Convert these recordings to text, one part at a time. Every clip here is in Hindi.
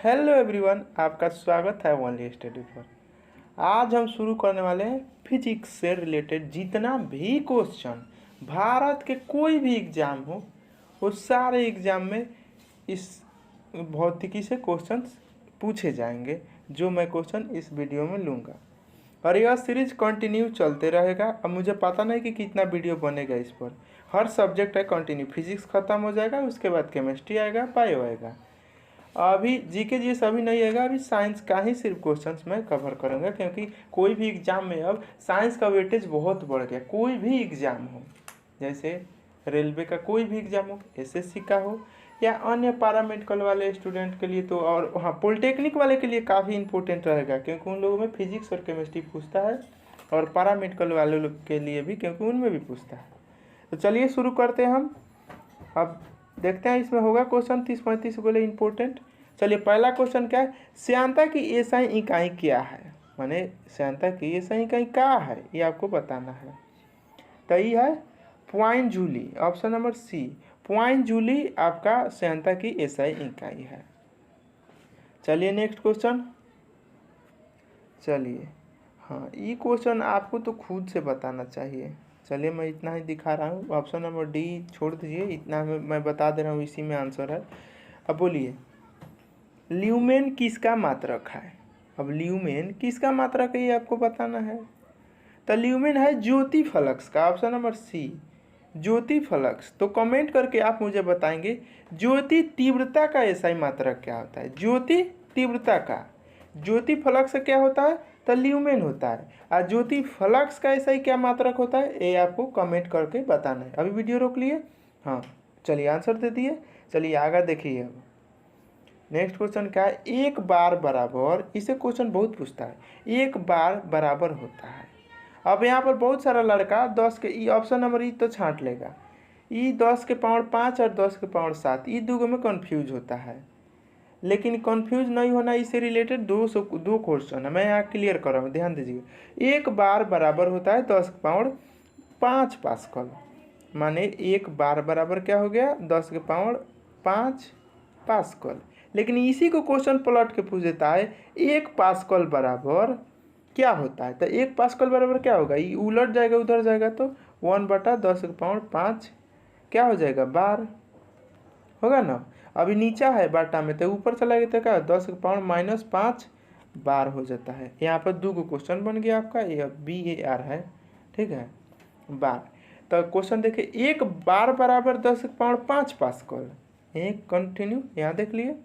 हेलो एवरीवन, आपका स्वागत है ओनली स्टडी पर। आज हम शुरू करने वाले हैं फिजिक्स से रिलेटेड जितना भी क्वेश्चन भारत के कोई भी एग्ज़ाम हो, वो सारे एग्ज़ाम में इस भौतिकी से क्वेश्चंस पूछे जाएंगे, जो मैं क्वेश्चन इस वीडियो में लूँगा। और यह सीरीज कंटिन्यू चलते रहेगा। अब मुझे पता नहीं कि कितना वीडियो बनेगा इस पर। हर सब्जेक्ट है कंटिन्यू। फिजिक्स ख़त्म हो जाएगा, उसके बाद केमिस्ट्री आएगा, बायो आएगा। अभी जीके जी सभी नहीं आएगा, अभी साइंस का ही सिर्फ क्वेश्चंस मैं कवर करूँगा, क्योंकि कोई भी एग्ज़ाम में अब साइंस का वेटेज बहुत बढ़ गया। कोई भी एग्ज़ाम हो, जैसे रेलवे का कोई भी एग्ज़ाम हो, एसएससी का हो या अन्य पैरामेडिकल वाले स्टूडेंट के लिए, तो और हाँ पॉलिटेक्निक वाले के लिए काफ़ी इंपॉर्टेंट रहेगा, क्योंकि उन लोगों में फिजिक्स और केमिस्ट्री पूछता है, और पैरामेडिकल वाले लोग के लिए भी, क्योंकि उनमें भी पूछता है। तो चलिए शुरू करते हैं हम। अब देखते हैं इसमें होगा क्वेश्चन 30-35 बोले इंपॉर्टेंट। चलिए पहला क्वेश्चन क्या है, श्यानता की एसआई इकाई क्या है। माने श्यानता की एसआई इकाई क्या है, ये आपको बताना है। तो ये है पॉइंट जूली, ऑप्शन नंबर सी, पॉइंट जूली आपका श्यानता की एसआई इकाई है। चलिए नेक्स्ट क्वेश्चन। चलिए हाँ, ये क्वेश्चन आपको तो खुद से बताना चाहिए। चलिए मैं इतना ही दिखा रहा हूँ, ऑप्शन नंबर डी छोड़ दीजिए, इतना मैं बता दे रहा हूँ, इसी में आंसर है। अब बोलिए, ल्यूमेन किसका मात्रक है। अब ल्यूमेन किसका मात्रक है, ये आपको बताना है। तो ल्यूमेन है ज्योति फलक्स का, ऑप्शन नंबर सी, ज्योति फलक्स। तो कमेंट करके आप मुझे बताएंगे ज्योति तीव्रता का एसआई मात्रक क्या होता है। ज्योति तीव्रता का, ज्योति फलक्स क्या होता है, तो ल्यूमेन होता है। और ज्योति फलक्स का एसआई क्या मात्रक होता है, ये आपको कमेंट करके बताना है। अभी वीडियो रोक लिए, हाँ चलिए आंसर दे दिए। चलिए आगे देखिए। अब नेक्स्ट क्वेश्चन क्या है, एक बार बराबर, इसे क्वेश्चन बहुत पूछता है, एक बार बराबर होता है। अब यहाँ पर बहुत सारा लड़का 10 के ई, ऑप्शन नंबर ई तो छांट लेगा। ई 10 के पावर 5 और 10 के पावर 7, ई दो में कन्फ्यूज होता है। लेकिन कंफ्यूज नहीं होना, इससे रिलेटेड दो क्वेश्चन है, मैं यहाँ क्लियर कर रहा हूँ, ध्यान दीजिए। एक बार बराबर होता है 10 के पावर 5 पास्कल। माने एक बार बराबर क्या हो गया, 10 के पावर 5 पास्कल। लेकिन इसी को क्वेश्चन पलट के पूछ देता है, एक पास्कल बराबर क्या होता है। तो एक पास्कल बराबर क्या होगा, ये उलट जाएगा, उधर जाएगा, तो 1/10 के पावर 5 क्या हो जाएगा, बार होगा ना। अभी नीचा है बाटा में, तो ऊपर चला गया तो क्या, 10 के पावर -5 बार हो जाता है। यहाँ पर दो क्वेश्चन बन गया आपका, ये BAR है, ठीक है, बार। तो क्वेश्चन देखिए, एक बार बराबर 10 के पावर 5 पास्कल, एक कंटिन्यू यहाँ देख लिए।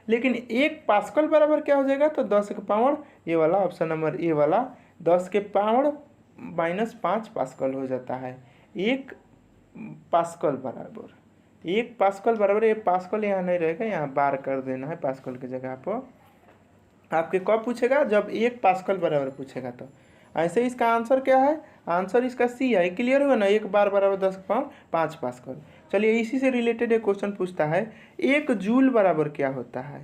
लेकिन एक पास्कल बराबर क्या हो जाएगा, तो 10 के पावर, ये वाला ऑप्शन नंबर ए वाला, 10 के पावर -5 पास्कल हो जाता है। एक पास्कल बराबर, एक पास्कल बराबर, ये पास्कल यहाँ नहीं रहेगा, यहाँ बार कर देना है पास्कल की जगह पर। आपके कब पूछेगा, जब एक पास्कल बराबर पूछेगा। तो ऐसे इसका आंसर क्या है, आंसर इसका सी है। क्लियर हुआ ना, एक बार बराबर 10 के पावर 5 पास्कल। चलिए इसी से रिलेटेड एक क्वेश्चन पूछता है, एक जूल बराबर क्या होता है।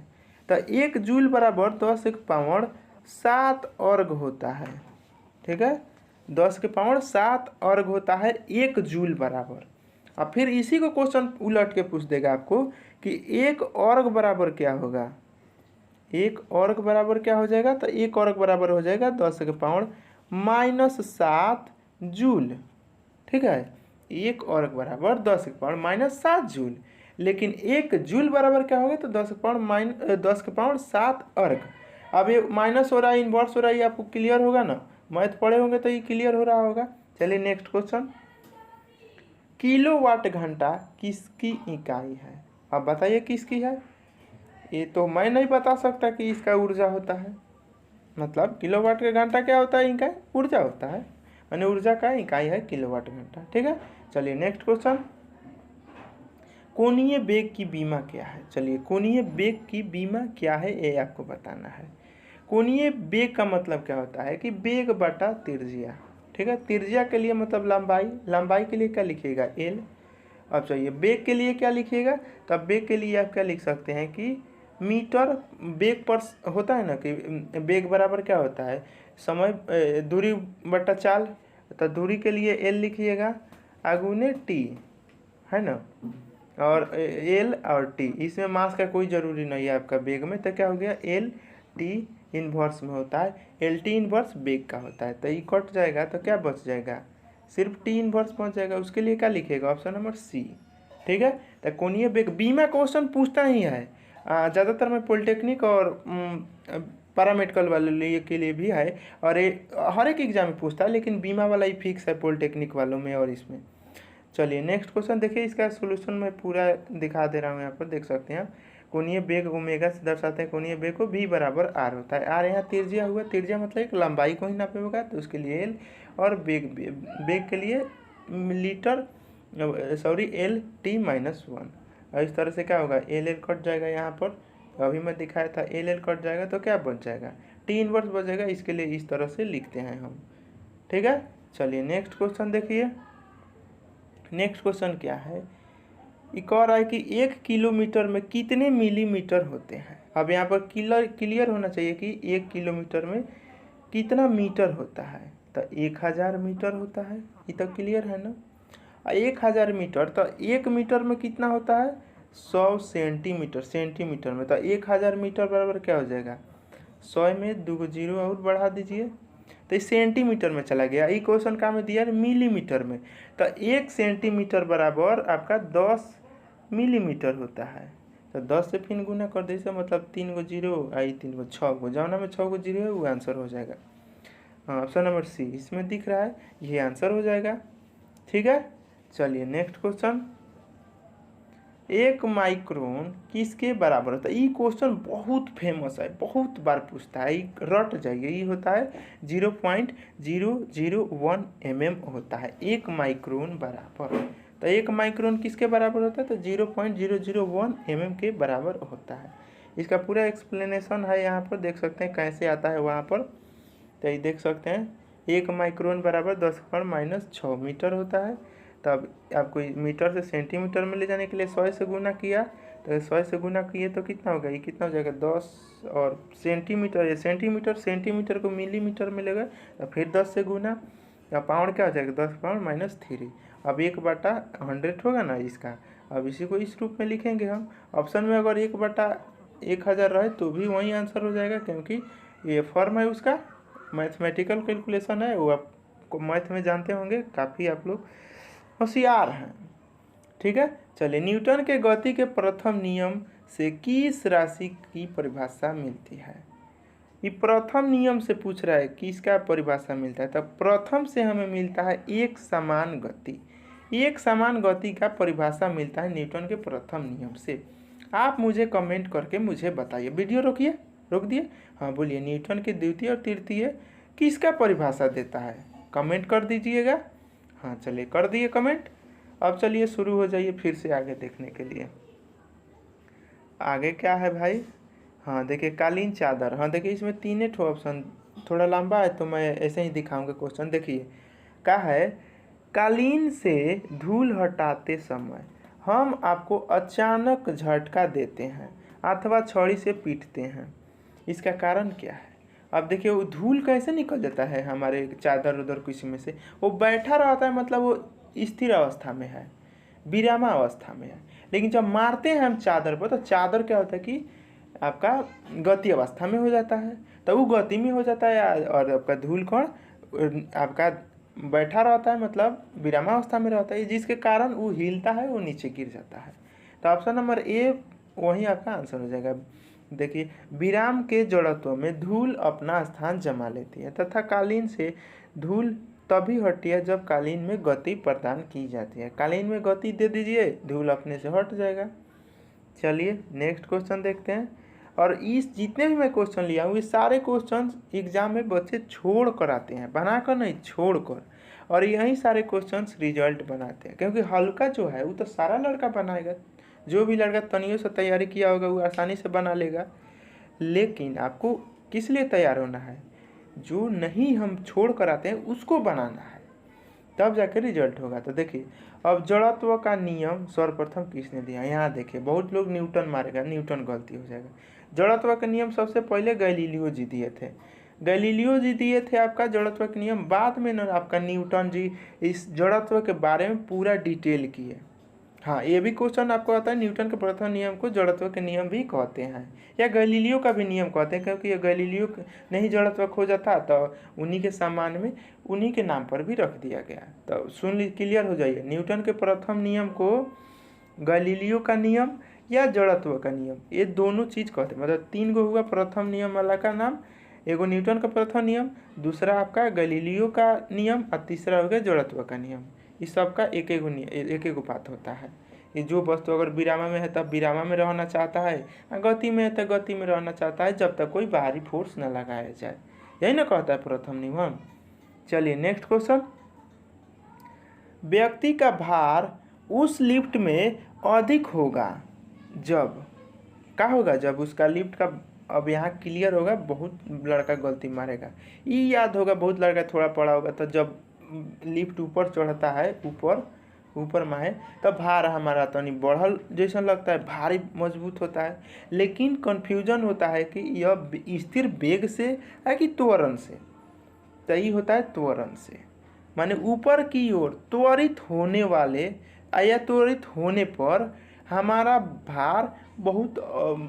तो एक जूल बराबर 10 के पावर 7 अर्ग होता है, ठीक है, 10 के पावर 7 अर्ग होता है एक जूल बराबर। अब फिर इसी को क्वेश्चन उलट के पूछ देगा आपको कि एक अर्ग बराबर क्या होगा। एक अर्ग बराबर क्या हो जाएगा, तो एक अर्ग बराबर हो जाएगा 10 के पावर -7 जूल, ठीक है। एक अर्ग बराबर 10 के पावर -7 जूल। लेकिन एक जूल बराबर क्या होगा, तो 10 के पावर 7 अर्ग। अब ये माइनस हो रहा है, इन्वर्स हो रहा है, ये आपको क्लियर होगा ना, मैथ पढ़े होंगे तो ये क्लियर हो रहा होगा। चलिए नेक्स्ट क्वेश्चन, किलोवाट घंटा किसकी इकाई है। अब बताइए किसकी है, ये तो मैं नहीं बता सकता कि इसका ऊर्जा होता है। मतलब किलोवाट का घंटा क्या होता है, इकाई ऊर्जा होता है, यानी ऊर्जा का इकाई है किलोवाट घंटा, ठीक है। चलिए नेक्स्ट क्वेश्चन, कोणीय वेग की बीमा क्या है। चलिए कोणीय वेग की बीमा क्या है, ये आपको बताना है। कोणीय वेग का मतलब क्या होता है कि वेग बटा त्रिज्या, ठीक है। त्रिज्या के लिए मतलब लंबाई, लंबाई के लिए क्या लिखिएगा, L। अब चाहिए वेग के लिए क्या लिखिएगा, तब वेग के लिए आप क्या लिख सकते हैं कि मीटर वेग पर होता है ना, कि वेग बराबर क्या होता है, समय दूरी बटा चाल। तो दूरी के लिए L लिखिएगा, आगुने T, है ना। और एल और टी, इसमें मास का कोई ज़रूरी नहीं है आपका बेग में, तो क्या हो गया एल टी इन्वर्स में होता है, एल टी इन्वर्स बेग का होता है, तो ये कट जाएगा तो क्या बच जाएगा, सिर्फ टी इन्वर्स पहुंच जाएगा। उसके लिए क्या लिखेगा, ऑप्शन नंबर सी। ठीक है, तो कोणीय बेग बीमा क्वेश्चन पूछता ही है, ज़्यादातर में पॉलिटेक्निक और पैरामेडिकल वाले लिए के लिए भी है, और हर एक एग्जाम में पूछता है, लेकिन बीमा वाला ही फिक्स है पॉलिटेक्निक वालों में और इसमें। चलिए नेक्स्ट क्वेश्चन देखिए, इसका सोल्यूशन मैं पूरा दिखा दे रहा हूँ, यहाँ पर देख सकते हैं आप। कोणीय बेग ओमेगा से दर्शाते हैं कोणीय बेग को, v बराबर आर होता है। आर यहाँ त्रिज्या हुआ, त्रिज्या मतलब एक लंबाई को ही नापे होगा, तो उसके लिए एल, और बेग के लिए litre sorry L T minus one. और इस तरह से क्या होगा, एल एल कट जाएगा यहाँ पर, अभी मैं दिखाया था एल एल कट जाएगा तो क्या बच जाएगा, टी इनवर्स बच जाएगा। इसके लिए इस तरह से लिखते हैं हम। ठीक है, चलिए नेक्स्ट क्वेश्चन देखिए। नेक्स्ट क्वेश्चन क्या है, एक और है कि 1 किलोमीटर में कितने मिलीमीटर होते हैं। अब यहाँ पर क्लियर होना चाहिए कि 1 किलोमीटर में कितना मीटर होता है, तो 1000 मीटर होता है, ये तो क्लियर है ना। 1000 मीटर, तो 1 मीटर में कितना होता है, 100 सेंटीमीटर, सेंटीमीटर में, तो 1000 मीटर बराबर क्या हो जाएगा, 100 में 2 जीरो और बढ़ा दीजिए, तो इस सेंटीमीटर में चला गया। ये क्वेश्चन का में दिया है मिलीमीटर में, तो 1 सेंटीमीटर बराबर आपका 10 मिलीमीटर होता है, तो 10 से फिर गुना कर दीजिए, मतलब 3 गो जीरो आई 3 गो 6 गो, जौना में 6 गो जीरो है वो आंसर हो जाएगा। हाँ, ऑप्शन नंबर सी इसमें दिख रहा है, ये आंसर हो जाएगा। ठीक है, चलिए नेक्स्ट क्वेश्चन, 1 माइक्रोन किसके बराबर होता है। ये क्वेश्चन बहुत फेमस है, बहुत बार पूछता है, रट जाइए। ये होता है 0.001 mm होता है 1 माइक्रोन बराबर। तो 1 माइक्रोन किसके बराबर होता है, तो 0.001 mm के बराबर होता है। इसका पूरा एक्सप्लेनेशन है, यहाँ पर देख सकते हैं कैसे आता है वहाँ पर। तो ये देख सकते हैं 1 माइक्रोन बराबर 10⁻⁻⁶ मीटर होता है। तब आपको मीटर से सेंटीमीटर में ले जाने के लिए 100 से गुना किया, तो 100 से गुना किए तो कितना होगा, ये कितना हो जाएगा 10, और सेंटीमीटर, या सेंटीमीटर को मिलीमीटर में लेगा, तो फिर 10 से गुना, या पाउंड क्या हो जाएगा 10 पाउंड माइनस 3। अब 1/100 होगा ना इसका, अब इसी को इस रूप में लिखेंगे हम। ऑप्शन में अगर 1/1000 रहे तो भी वही आंसर हो जाएगा, क्योंकि ये फॉर्म है उसका, मैथमेटिकल कैलकुलेशन है, वो आपको मैथ में जानते होंगे, काफ़ी आप लोग होशियार हैं। ठीक है, चलिए न्यूटन के गति के प्रथम नियम से किस राशि की परिभाषा मिलती है। ये प्रथम नियम से पूछ रहा है किसका परिभाषा मिलता है, तो प्रथम से हमें मिलता है एक समान गति। एक समान गति का परिभाषा मिलता है न्यूटन के प्रथम नियम से। आप मुझे कमेंट करके मुझे बताइए, वीडियो रोकिए, रोक दिए, हाँ बोलिए, न्यूटन के द्वितीय और तृतीय किसका परिभाषा देता है, कमेंट कर दीजिएगा। हाँ चलिए कर दिए कमेंट। अब चलिए शुरू हो जाइए फिर से आगे देखने के लिए। आगे क्या है भाई, हाँ देखिए कालीन चादर, हाँ देखिए इसमें 3 ठो ऑप्शन, थोड़ा लंबा है तो मैं ऐसे ही दिखाऊंगा क्वेश्चन। देखिए क्या है, कालीन से धूल हटाते समय हम आपको अचानक झटका देते हैं अथवा छड़ी से पीटते हैं, इसका कारण क्या है। अब देखिए वो धूल कैसे निकल जाता है हमारे चादर उधर किसी में से, वो बैठा रहता है, मतलब वो स्थिर अवस्था में है, विरामा अवस्था में है, लेकिन जब मारते हैं हम चादर पर तो चादर क्या होता है कि आपका गति अवस्था में हो जाता है, तो वो गति में हो जाता है, और आपका धूल कण आपका बैठा रहता है, मतलब विरामा अवस्था में रहता है, जिसके कारण वो हिलता है, वो नीचे गिर जाता है। तो ऑप्शन नंबर ए वही आपका आंसर हो जाएगा। देखिए विराम के जड़त्व में धूल अपना स्थान जमा लेती है तथा कालीन से धूल तभी हटती है जब कालीन में गति प्रदान की जाती है। कालीन में गति दे दीजिए, धूल अपने से हट जाएगा। चलिए नेक्स्ट क्वेश्चन देखते हैं। और इस जितने भी मैं क्वेश्चन लिया हूँ ये सारे क्वेश्चन एग्जाम में बच्चे छोड़ कर आते हैं, बनाकर नहीं छोड़ कर, और यही सारे क्वेश्चंस रिजल्ट बनाते हैं, क्योंकि हल्का जो है वो तो सारा लड़का बनाएगा, जो भी लड़का तनियों से तैयारी किया होगा वो आसानी से बना लेगा। लेकिन आपको किस लिए तैयार होना है, जो नहीं हम छोड़ कर आते हैं उसको बनाना है, तब जाकर रिजल्ट होगा। तो देखिए अब जड़त्व का नियम सर्वप्रथम किसने दिया, यहाँ देखिए बहुत लोग न्यूटन मारेगा, न्यूटन गलती हो जाएगा। जड़त्व का नियम सबसे पहले गैलीलियो जी दिए थे, गैलीलियो जी दिए थे आपका जड़त्व का नियम, बाद में न आपका न्यूटन जी इस जड़त्व के बारे में पूरा डिटेल किए। हाँ, ये भी क्वेश्चन आपको आता है। न्यूटन के प्रथम नियम को जड़त्व के नियम भी कहते हैं, या गैलीलियो का भी नियम कहते हैं, क्योंकि ये गैलीलियो ने ही जड़त्व खोजा था, तो उन्हीं के सम्मान में उन्हीं के नाम पर भी रख दिया गया। तो सुन ली, क्लियर हो जाइए। न्यूटन के प्रथम नियम को गैलीलियो का नियम या जड़त्व का नियम, ये दोनों चीज़ कहते हैं। मतलब 3 गो हुआ प्रथम नियम वाला का नाम, एगो न्यूटन का प्रथम नियम, दूसरा आपका गैलीलियो का नियम, और तीसरा हो गया जड़त्व का नियम। इस सब का एक एक बात होता है। ये जो वस्तु अगर विरामा में है तब विरामा में रहना चाहता है, गति में है तो गति में रहना चाहता है, जब तक कोई बाहरी फोर्स न लगाया जाए। यही ना कहता है प्रथम नियम। चलिए नेक्स्ट क्वेश्चन। व्यक्ति का भार उस लिफ्ट में अधिक होगा जब, क्या होगा? जब उसका लिफ्ट का, अब यहाँ क्लियर होगा, बहुत लड़का गलती मारेगा। ये याद होगा, बहुत लड़का थोड़ा पढ़ा होगा। तो जब लिफ्ट ऊपर चढ़ता है, ऊपर में है, तब भार हमारा तनी बढ़ल जैसा लगता है, भारी मजबूत होता है। लेकिन कन्फ्यूजन होता है कि यह स्थिर वेग से है कि त्वरण से। तो ये होता है त्वरण से, माने ऊपर की ओर त्वरित होने वाले या त्वरित होने पर हमारा भार बहुत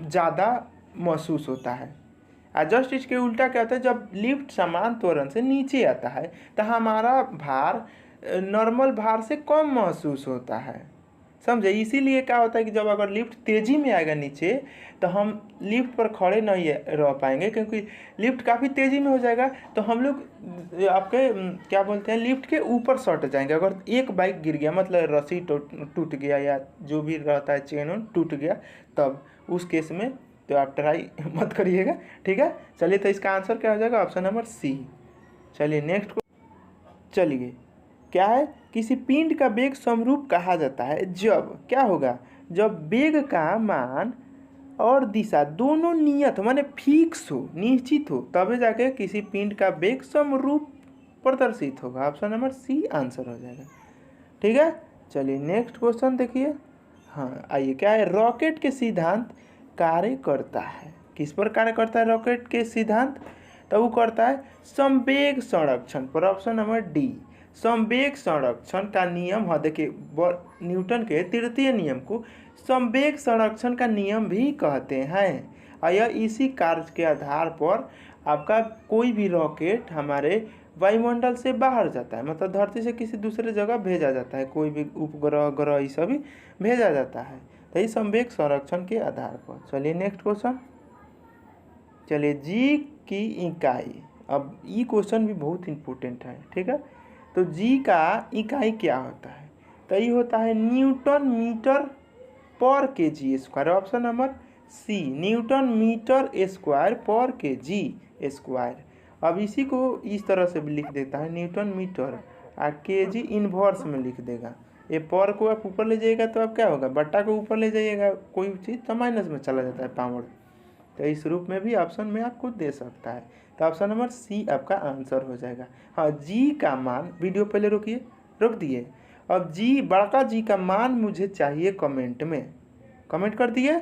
ज़्यादा महसूस होता है। जस्ट इसके उल्टा क्या होता है, जब लिफ्ट समान त्वरण से नीचे आता है तो हमारा भार नॉर्मल भार से कम महसूस होता है। समझे? इसीलिए क्या होता है कि जब अगर लिफ्ट तेज़ी में आएगा नीचे, तो हम लिफ्ट पर खड़े नहीं रह पाएंगे, क्योंकि लिफ्ट काफ़ी तेज़ी में हो जाएगा। तो हम लोग आपके क्या बोलते हैं, लिफ्ट के ऊपर सट जाएंगे। अगर एक बाइक गिर गया, मतलब रस्सी टूट गया या जो भी रहता है, चेन टूट गया, तब उस केस में तो आप ट्राई मत करिएगा, ठीक है। चलिए, तो इसका आंसर क्या हो जाएगा? Option number C. चलिए नेक्स्ट को, चलिए क्या है, किसी पिंड का वेग समरूप कहा जाता है जब क्या होगा? जब वेग का मान और दिशा दोनों नियत माने फिक्स हो, निश्चित हो, तभी जाके किसी पिंड का वेग समरूप प्रदर्शित होगा। ऑप्शन नंबर सी आंसर हो जाएगा, ठीक है। चलिए नेक्स्ट क्वेश्चन देखिए। हाँ, आइए, क्या है? रॉकेट के सिद्धांत कार्य करता है। किस पर कार्य करता है रॉकेट के सिद्धांत? तो वो करता है संवेग संरक्षण पर। ऑप्शन नंबर डी, संवेग संरक्षण का नियम है। देखिए, न्यूटन के तृतीय नियम को संवेग संरक्षण का नियम भी कहते हैं। और यह इसी कार्य के आधार पर आपका कोई भी रॉकेट हमारे वायुमंडल से बाहर जाता है, मतलब धरती से किसी दूसरे जगह भेजा जाता है, कोई भी उपग्रह ग्रह ये सभी भेजा जाता है, तो ये संवेग संरक्षण के आधार पर। चलिए नेक्स्ट क्वेश्चन। चलिए, जी की इकाई, अब ये क्वेश्चन भी बहुत इम्पोर्टेंट है, ठीक है। तो जी का इकाई क्या होता है? तो ये होता है Newton metre per K G square. Option number C, newton metre square per K G square. अब इसी को इस तरह से भी लिख देता है, न्यूटन मीटर और के जी इन्वर्स में लिख देगा। ये पर को आप ऊपर ले जाइएगा तो आप क्या होगा, बट्टा को ऊपर ले जाइएगा कोई चीज़ तो माइनस में चला जाता है पावर। तो इस रूप में भी ऑप्शन में आपको दे सकता है। तो ऑप्शन नंबर सी आपका आंसर हो जाएगा। हाँ, जी का मान, वीडियो पहले रोक दिए। अब जी, बड़का जी का मान मुझे चाहिए कमेंट में, कमेंट कर दिए।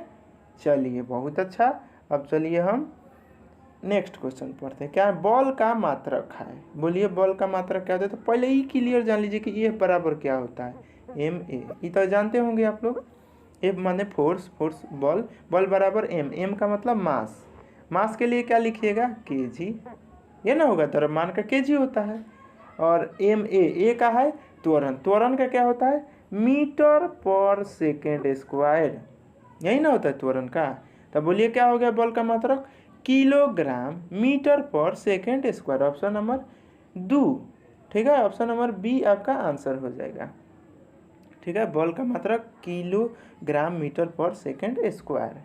चलिए बहुत अच्छा। अब चलिए हम नेक्स्ट क्वेश्चन पढ़ते हैं। क्या है? बॉल का मात्रक है। बोलिए, बॉल का मात्रक क्या होता है? तो पहले ही क्लियर जान लीजिए कि ये बराबर क्या होता है, एम ए। ये तो जानते होंगे आप लोग। एफ माने फोर्स, बॉल बराबर एम का मतलब मास। मास के लिए क्या लिखिएगा? के जी, ये ना होगा, द्रव्यमान का के जी होता है। और एम ए का है त्वरण का क्या होता है? मीटर पर सेकेंड स्क्वायर, यही ना होता है त्वरण का। तो बोलिए क्या हो गया बॉल का मात्रक? किलोग्राम मीटर पर सेकेंड स्क्वायर। ऑप्शन नंबर 2, ठीक है। ऑप्शन नंबर बी आपका आंसर हो जाएगा, ठीक है। बॉल का मात्रक किलोग्राम मीटर पर सेकेंड स्क्वायर।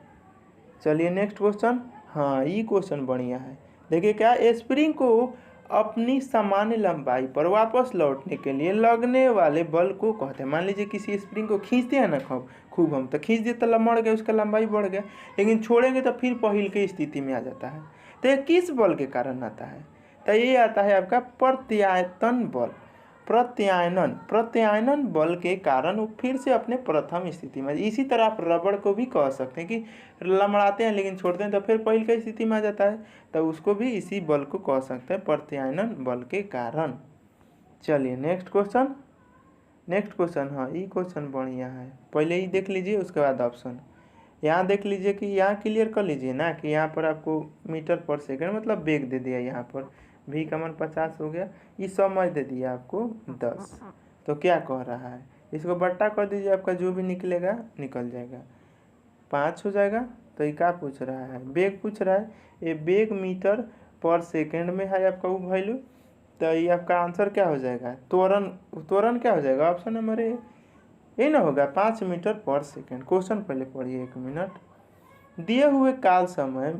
चलिए नेक्स्ट क्वेश्चन। हाँ, ये क्वेश्चन बढ़िया है। देखिए, क्या स्प्रिंग को अपनी सामान्य लंबाई पर वापस लौटने के लिए लगने वाले बल को कहते हैं। मान लीजिए किसी स्प्रिंग को खींचते हैं ना खूब हम, तो खींच दिए तो लमड़ गया, उसका लंबाई बढ़ गया, लेकिन छोड़ेंगे तो फिर पहले की स्थिति में आ जाता है। तो ये किस बल के कारण आता है? तो ये आता है आपका प्रत्यायतन बल। प्रत्यायनन बल के कारण वो फिर से अपने प्रथम स्थिति में। इसी तरह आप रबड़ को भी कह सकते हैं कि लमड़ाते हैं लेकिन छोड़ते हैं तो फिर पहले की स्थिति में आ जाता है, तो उसको भी इसी बल को कह सकते हैं, प्रत्यायनन बल के कारण। चलिए नेक्स्ट क्वेश्चन। नेक्स्ट क्वेश्चन, हाँ ये क्वेश्चन बढ़िया है, पहले ही देख लीजिए उसके बाद ऑप्शन। यहाँ देख लीजिए कि यहाँ क्लियर कर लीजिए ना कि यहाँ पर आपको मीटर पर सेकंड मतलब वेग दे दिया, यहाँ पर v का मान 50 हो गया, ये समय दे दिया आपको 10। तो क्या कह रहा है, इसको बट्टा कर दीजिए, आपका जो भी निकलेगा निकल जाएगा, 5 हो जाएगा। तो ये क्या पूछ रहा है, वेग पूछ रहा है, ये वेग मीटर पर सेकंड में है आपका वो वैल्यू। तो ये आपका आंसर क्या हो जाएगा, त्वरण। त्वरण क्या हो जाएगा, ऑप्शन नंबर ए, ये ना होगा 5 मीटर पर सेकंड। क्वेश्चन पहले पढ़िए 1 मिनट। दिए हुए काल समय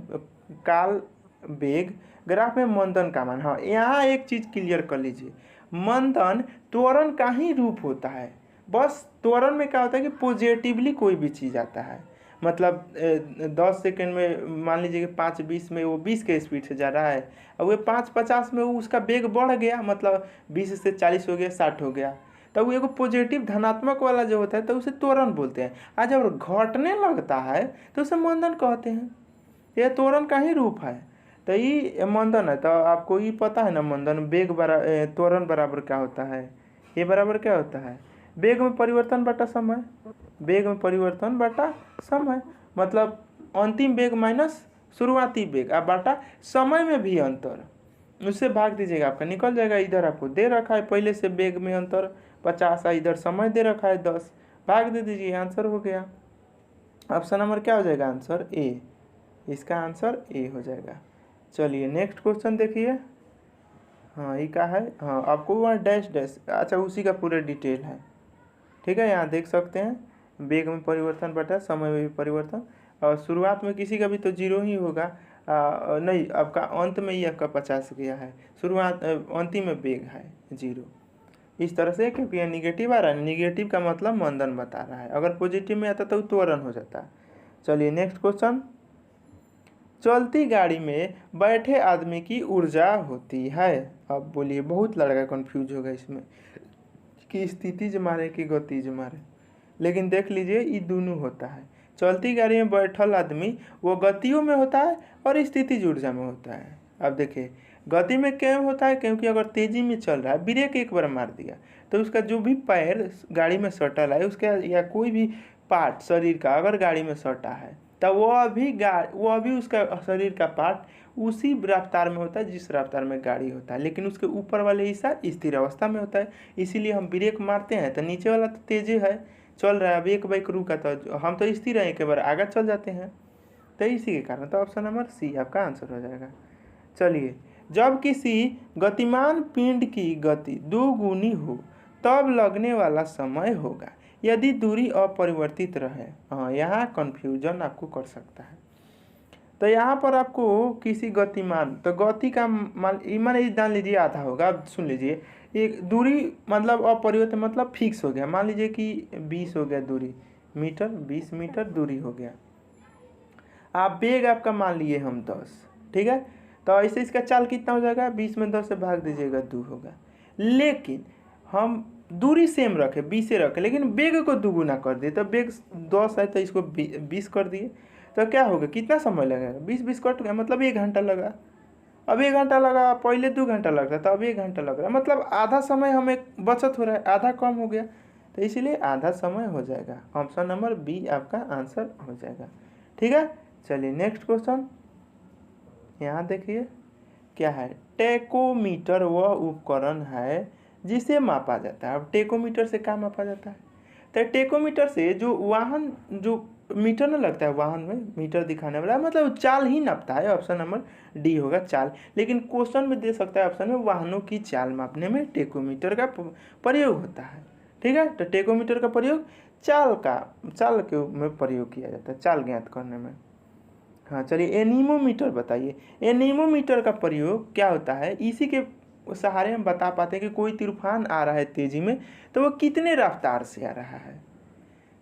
काल वेग ग्राफ में मंदन का मान, हाँ यहाँ एक चीज क्लियर कर लीजिए, मंदन त्वरण का ही रूप होता है। बस त्वरण में क्या होता है कि पॉजिटिवली कोई भी चीज आता है, मतलब 10 सेकंड में मान लीजिए कि 5:20 में वो 20 के स्पीड से जा रहा है, और वो 5:50 में वो उसका वेग बढ़ गया, मतलब 20 से 40 हो गया, 60 हो गया, तो वो एगो पॉजिटिव धनात्मक वाला जो होता है तो उसे त्वरण बोलते हैं। आज जब घटने लगता है तो उसे मंदन कहते हैं। यह त्वरण का ही रूप है, तो ये मंदन है। तो आपको ये पता है ना, मंदन वेग त्वरण बराबर क्या होता है, ये बराबर क्या होता है, वेग में परिवर्तन बटा समय। वेग में परिवर्तन बटा समय मतलब अंतिम वेग माइनस शुरुआती वेग, अब बटा समय में भी अंतर, उससे भाग दीजिएगा, आपका निकल जाएगा। इधर आपको दे रखा है पहले से वेग में अंतर 50 है, इधर समय दे रखा है 10, भाग दे दीजिए, आंसर हो गया। ऑप्शन नंबर क्या हो जाएगा, आंसर ए, इसका आंसर ए हो जाएगा। चलिए नेक्स्ट क्वेश्चन देखिए। हाँ ये क्या है, हाँ आपको वहाँ डैश डैश, अच्छा उसी का पूरा डिटेल है, ठीक है। यहाँ देख सकते हैं, वेग में परिवर्तन बटा समय में भी परिवर्तन, और शुरुआत में किसी का भी तो 0 ही होगा, नहीं आपका अंत में ही आपका 50 गया है, शुरुआत अंतिम में वेग है 0, इस तरह से, क्योंकि यह निगेटिव आ रहा है, निगेटिव का मतलब मंदन बता रहा है, अगर पॉजिटिव में आता तो त्वरण हो जाता है। चलिए नेक्स्ट क्वेश्चन, चलती गाड़ी में बैठे आदमी की ऊर्जा होती है। अब बोलिए, बहुत लड़का कंफ्यूज होगा इसमें कि स्थितिज मारे कि गतिज मारे, लेकिन देख लीजिए ये दोनों होता है। चलती गाड़ी में बैठल आदमी वो गतियों में होता है और स्थितिज ऊर्जा में होता है। अब देखिए गति में क्यों होता है, क्योंकि अगर तेजी में चल रहा है, ब्रेक एक बार मार दिया तो उसका जो भी पैर गाड़ी में सटल है उसका, या कोई भी पार्ट शरीर का अगर गाड़ी में सटा है, तो वो अभी उसका शरीर का पार्ट उसी रफ्तार में होता है जिस रफ्तार में गाड़ी होता है, लेकिन उसके ऊपर वाले हिस्सा स्थिर अवस्था में होता है। इसीलिए हम ब्रेक मारते हैं तो नीचे वाला तो तेज है, चल रहा है, अब एक बाइक रुका तो हम तो स्थिर हैं, एक बार आगे चल जाते हैं, तो इसी के कारण तो ऑप्शन नंबर सी आपका आंसर हो जाएगा। चलिए, जब किसी गतिमान पिंड की गति 2 गुनी हो तब लगने वाला समय होगा यदि दूरी अपरिवर्तित रहे। हाँ यहाँ कन्फ्यूजन आपको कर सकता है, तो यहाँ पर आपको किसी गतिमान, तो गति का मान ये जान लीजिए आधा होगा। अब सुन लीजिए, एक दूरी मतलब अपरिवर्तित मतलब फिक्स हो गया, मान लीजिए कि 20 हो गया दूरी, मीटर 20 मीटर दूरी हो गया, आप वेग आपका मान लिए हम 10, ठीक है। तो ऐसे इसका चाल कितना हो जाएगा, 20 में 10 से भाग दीजिएगा 2 होगा, लेकिन हम दूरी सेम रखे 20 से रखे, लेकिन वेग को दुगुना कर दिए, तो वेग 10 है तो इसको 20 कर दिए, तो क्या होगा, कितना समय लगेगा, 20 कट गया, मतलब 1 घंटा लगा। अब 1 घंटा लगा, पहले 2 घंटा लगता था, अब 1 घंटा लग रहा है, मतलब आधा समय हमें बचत हो रहा है, आधा कम हो गया, तो इसीलिए आधा समय हो जाएगा। ऑप्शन नंबर बी आपका आंसर हो जाएगा, ठीक है। चलिए नेक्स्ट क्वेश्चन, यहाँ देखिए क्या है, टेकोमीटर वह उपकरण है जिसे मापा जाता है। अब टेकोमीटर से क्या मापा जाता है, तो टेकोमीटर से जो वाहन, जो मीटर न लगता है वाहन में, मीटर दिखाने वाला, मतलब चाल ही नापता है। ऑप्शन नंबर डी होगा चाल, लेकिन क्वेश्चन में दे सकता है ऑप्शन में वाहनों की चाल मापने में टेकोमीटर का प्रयोग होता है, ठीक है। तो टेकोमीटर का प्रयोग चाल के में प्रयोग किया जाता है, चाल ज्ञात करने में। हाँ चलिए, एनीमोमीटर बताइए, एनीमोमीटर का प्रयोग क्या होता है, इसी के सहारे हम बता पाते हैं कि कोई तूफान आ रहा है तेजी में तो वो कितने रफ्तार से आ रहा है।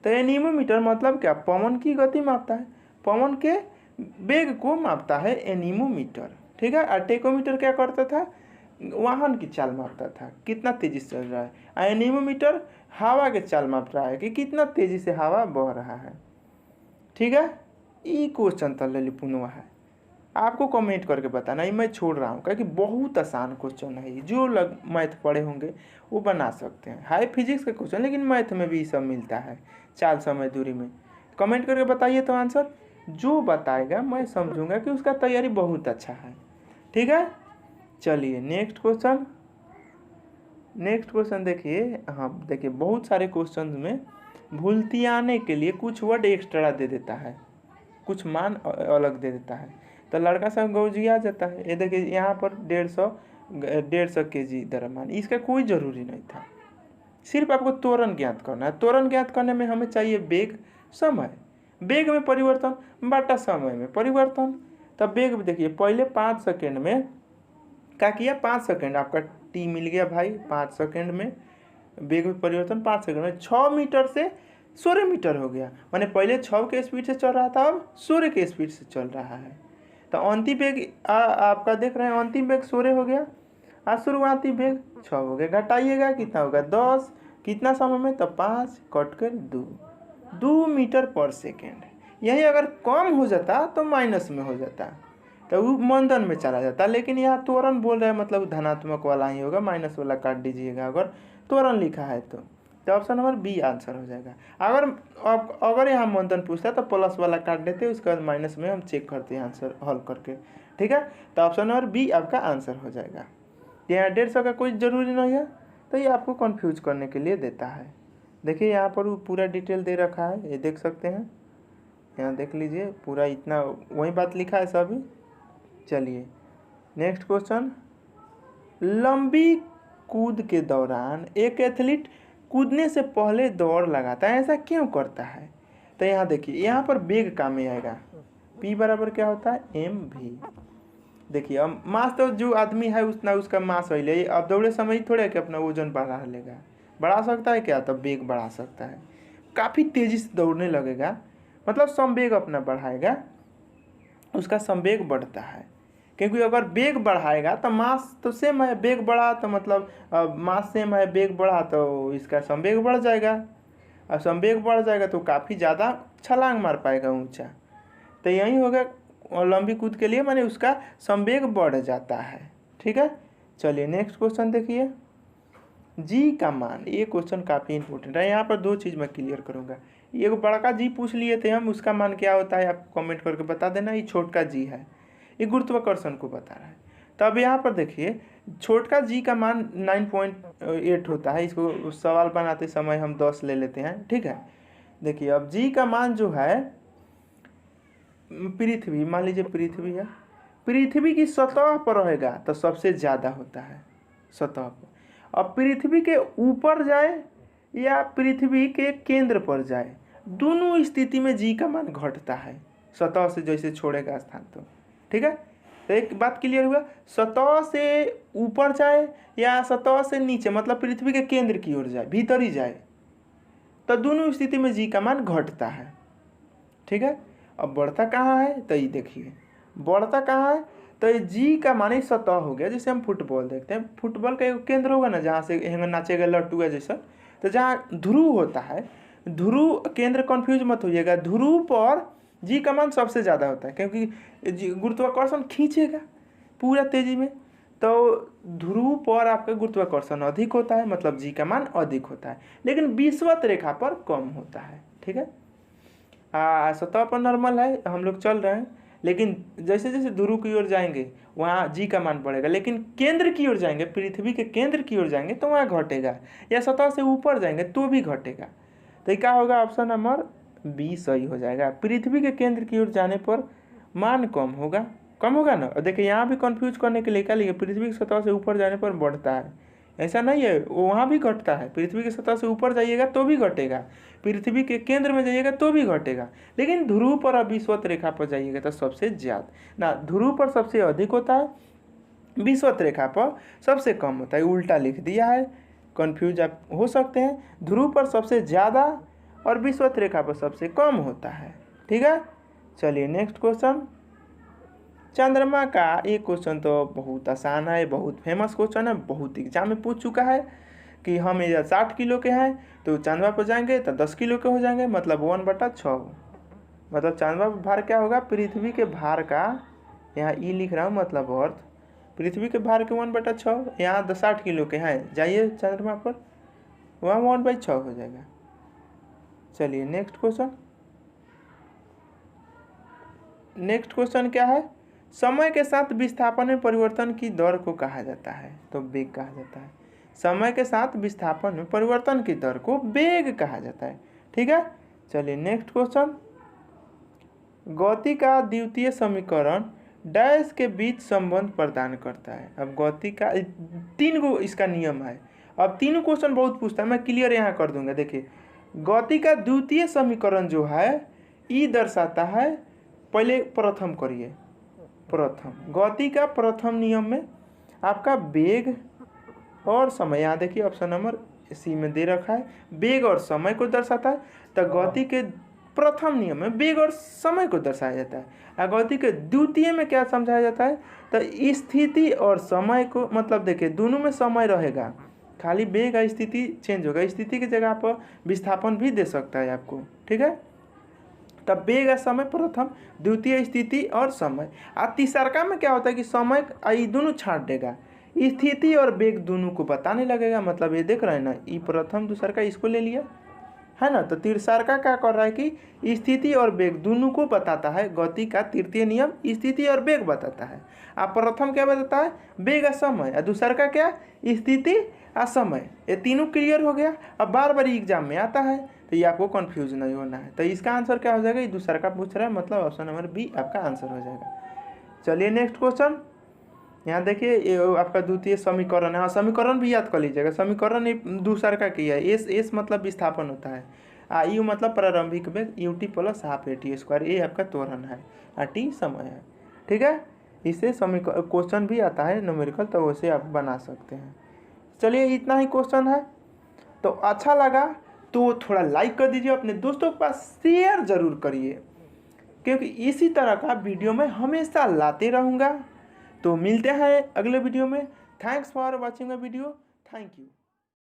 तो एनीमोमीटर मतलब क्या, पवन की गति मापता है, पवन के वेग को मापता है एनीमोमीटर, ठीक है। और टेकोमीटर क्या करता था, वाहन की चाल मापता था, कितना तेजी से चल रहा है। एनीमोमीटर हवा के चाल माप रहा है कि कितना तेजी से हवा बह रहा है, ठीक है। ई क्वेश्चन तो ले पुनवा है, आपको कमेंट करके बताना, ये मैं छोड़ रहा हूँ क्योंकि बहुत आसान क्वेश्चन है, जो मैथ पढ़े होंगे वो बना सकते हैं। हाई फिजिक्स का क्वेश्चन, लेकिन मैथ में भी सब मिलता है, चाल समय दूरी में। कमेंट करके बताइए तो आंसर, जो बताएगा मैं समझूंगा कि उसका तैयारी बहुत अच्छा है। ठीक है, चलिए नेक्स्ट क्वेश्चन देखिए। हाँ देखिए, बहुत सारे क्वेश्चन में भूलतियाने के लिए कुछ वर्ड एक्स्ट्रा दे देता है, कुछ मान अलग दे देता है, तो लड़का सब गौजिया जाता है। ये देखिए यहाँ पर 150 kg द्रव्यमान, इसका कोई ज़रूरी नहीं था, सिर्फ आपको त्वरण ज्ञात करना है। त्वरण ज्ञात करने में हमें चाहिए वेग, समय, वेग में परिवर्तन बटा समय में परिवर्तन। तब वेग देखिए पहले 5 सेकेंड में क्या किया, 5 सेकेंड आपका टी मिल गया भाई, 5 सेकेंड में वेग में परिवर्तन 5 सेकेंड में 6 मीटर से 16 मीटर हो गया। माने पहले 6 के स्पीड से चल रहा था, अब 16 के स्पीड से चल रहा है। तो अंतिम वेग आपका देख रहे हैं, अंतिम वेग 16 हो गया और शुरुआती वेग 6 हो गया। घटाइएगा कितना होगा 10, कितना समय में, तो 5 कट कर 2 मीटर पर सेकेंड। यही अगर कम हो जाता तो माइनस में हो जाता, तो वो मंदन में चला जाता, लेकिन यहाँ त्वरण बोल रहे हैं मतलब धनात्मक वाला ही होगा, माइनस वाला काट दीजिएगा अगर त्वरण लिखा है तो ऑप्शन नंबर बी आंसर हो जाएगा। अगर यहाँ मंदन पूछता तो प्लस वाला काट देते, उसके बाद माइनस में हम चेक करते हैं आंसर हल करके। ठीक है, तो ऑप्शन नंबर बी आपका आंसर हो जाएगा। यहाँ 150 का कोई ज़रूरी नहीं है, तो ये आपको कंफ्यूज करने के लिए देता है। देखिए यहाँ पर वो पूरा डिटेल दे रखा है, ये देख सकते हैं, यहाँ देख लीजिए पूरा इतना वही बात लिखा है सभी। चलिए नेक्स्ट क्वेश्चन, लंबी कूद के दौरान एक एथलीट कूदने से पहले दौड़ लगाता है, ऐसा क्यों करता है? तो यहाँ देखिए, यहाँ पर वेग काम में आएगा, P बराबर क्या होता है mv। देखिए अब मास तो जो आदमी है उतना उसका मास हो ले, अब दौड़े समय थोड़े कि अपना वजन बढ़ा लेगा, बढ़ा सकता है क्या, तो वेग बढ़ा सकता है, काफ़ी तेज़ी से दौड़ने लगेगा, मतलब संवेग अपना बढ़ाएगा, उसका संवेग बढ़ता है। क्योंकि अगर वेग बढ़ाएगा तो मास तो सेम है, वेग बढ़ा तो मतलब मास सेम है, वेग बढ़ा तो इसका संवेग बढ़ जाएगा, और संवेग बढ़ जाएगा तो काफ़ी ज़्यादा छलांग मार पाएगा ऊंचा। तो यही होगा लंबी कूद के लिए, माने उसका संवेग बढ़ जाता है। ठीक है, चलिए नेक्स्ट क्वेश्चन देखिए, जी का मान, ये क्वेश्चन काफ़ी इंपॉर्टेंट है, यहाँ पर 2 चीज़ मैं क्लियर करूँगा। ये बड़ा जी पूछ लिए थे हम, उसका मान क्या होता है आप कमेंट करके बता देना। ये छोटका जी है, ये गुरुत्वाकर्षण को बता रहा है। तो अब यहाँ पर देखिए छोटका जी का मान 9.8 होता है, इसको सवाल बनाते समय हम 10 ले लेते हैं। ठीक है, देखिए अब जी का मान जो है, पृथ्वी मान लीजिए पृथ्वी है, पृथ्वी की सतह पर रहेगा तो सबसे ज़्यादा होता है सतह पर। अब पृथ्वी के ऊपर जाए या पृथ्वी के केंद्र पर जाए, दोनों स्थिति में जी का मान घटता है, सतह से जैसे छोड़ेगा स्थान तो। ठीक है, तो एक बात क्लियर हुआ, सतह से ऊपर जाए या सतह से नीचे, मतलब पृथ्वी के केंद्र की ओर जाए, भीतर ही जाए, तो दोनों स्थिति में जी का मान घटता है। ठीक है, अब बढ़ता कहाँ है, तो ये देखिए बढ़ता कहाँ है, तो ये जी का मान ही सतह हो गया। जैसे हम फुटबॉल देखते हैं, फुटबॉल का एक केंद्र होगा ना, जहाँ से नाचेगा लट्टू है जैसा, तो जहाँ ध्रुव होता है, ध्रुव केंद्र, कंफ्यूज मत होइएगा, ध्रुव पर जी का मान सबसे ज़्यादा होता है, क्योंकि गुरुत्वाकर्षण खींचेगा पूरा तेजी में, तो ध्रुव पर आपका गुरुत्वाकर्षण अधिक होता है, मतलब जी का मान अधिक होता है, लेकिन विषुवत रेखा पर कम होता है। ठीक है, सतह पर नॉर्मल है, हम लोग चल रहे हैं, लेकिन जैसे जैसे ध्रुव की ओर जाएंगे वहाँ जी का मान बढ़ेगा, लेकिन केंद्र की ओर जाएंगे, पृथ्वी के केंद्र की ओर जाएंगे तो वहाँ घटेगा, या सतह से ऊपर जाएंगे तो भी घटेगा। तो क्या होगा, ऑप्शन नंबर बी सही हो जाएगा। पृथ्वी के केंद्र की ओर जाने पर मान कम होगा ना। और देखिए यहाँ भी कंफ्यूज करने के लिए क्या लिखे, पृथ्वी की सतह से ऊपर जाने पर बढ़ता है, ऐसा नहीं है, वहाँ भी घटता है। पृथ्वी की सतह से ऊपर जाइएगा तो भी घटेगा, पृथ्वी के केंद्र में जाइएगा तो भी घटेगा, लेकिन ध्रुव पर और विषुवत रेखा पर जाइएगा तो सबसे ज़्यादा ना, ध्रुव पर सबसे अधिक होता है, विषुवत रेखा पर सबसे कम होता है। उल्टा लिख दिया है, कंफ्यूज आप हो सकते हैं, ध्रुव पर सबसे ज़्यादा और विषुवत रेखा पर सबसे कम होता है। ठीक है, चलिए नेक्स्ट क्वेश्चन, चंद्रमा का एक क्वेश्चन तो बहुत आसान है, बहुत फेमस क्वेश्चन है, बहुत एग्जाम में पूछ चुका है कि हम ये 60 किलो के हैं तो चंद्रमा पर जाएंगे तो 10 किलो के हो जाएंगे, मतलब 1/6, मतलब चंद्रमा पर भार क्या होगा, पृथ्वी के भार का यहाँ ई लिख रहा हूँ, मतलब अर्थ। पृथ्वी के भार के 1/6, यहाँ 60 किलो के हैं, जाइए चंद्रमा पर, वहाँ 1/6 हो जाएगा। चलिए नेक्स्ट क्वेश्चन। नेक्स्ट क्वेश्चन क्या है? समय के साथ विस्थापन में परिवर्तन की दर को कहा जाता है, तो वेग कहा जाता है। समय के साथ विस्थापन में परिवर्तन की दर को वेग कहा जाता है। ठीक है, चलिए नेक्स्ट क्वेश्चन। गति का द्वितीय समीकरण डैश के बीच संबंध प्रदान करता है। अब गति का 3 गो इसका नियम है। अब तीनों क्वेश्चन बहुत पूछता है, मैं क्लियर यहाँ कर दूंगा। देखिए, गति का द्वितीय समीकरण जो है ई दर्शाता है, पहले प्रथम करिए। प्रथम गति का प्रथम नियम में आपका वेग और समय, यहाँ देखिए ऑप्शन नंबर सी में दे रखा है, वेग और समय को दर्शाता है। तो गति के प्रथम नियम में वेग और समय को दर्शाया जाता है, और गति के द्वितीय में क्या समझाया जाता है? तो स्थिति और समय को, मतलब देखिए दोनों में समय रहेगा, खाली वेग का स्थिति चेंज होगा। स्थिति की जगह पर विस्थापन भी दे सकता है आपको। ठीक है, तब वेग और समय प्रथम, द्वितीय स्थिति और समय। और तीसरका में क्या होता है कि समय ये दोनों छांट देगा, स्थिति और वेग दोनों को बताने लगेगा। मतलब ये देख रहे हैं ना, ये प्रथम दूसरका इसको ले लिया है ना, तो तीसरका क्या कर रहा है कि स्थिति और वेग दोनों को बताता है। गति का तृतीय नियम स्थिति और वेग बताता है। अब प्रथम क्या बताता है? वेग और समय। और दूसरका क्या? स्थिति और समय। ये तीनों क्लियर हो गया। अब बार बार एग्जाम में आता है, तो ये आपको कंफ्यूज नहीं होना है। तो इसका आंसर क्या हो जाएगा? ये दूसरका पूछ रहा है, मतलब ऑप्शन नंबर बी आपका आंसर हो जाएगा। चलिए नेक्स्ट क्वेश्चन। यहाँ देखिए, ये आपका द्वितीय समीकरण है। हाँ, समीकरण भी याद कर लीजिएगा। समीकरण दूसरका की है। एस मतलब विस्थापन होता है, यू मतलब प्रारंभिक वेग, ut + ½ AT²। ये आपका त्वरण है, और टी समय है। ठीक है, इससे क्वेश्चन भी आता है न्यूमेरिकल, तो वैसे आप बना सकते हैं। चलिए इतना ही क्वेश्चन है। तो अच्छा लगा तो थोड़ा लाइक कर दीजिए, अपने दोस्तों के पास शेयर जरूर करिए, क्योंकि इसी तरह का वीडियो मैं हमेशा लाते रहूँगा। तो मिलते हैं अगले वीडियो में। Thanks for watching a video. Thank you.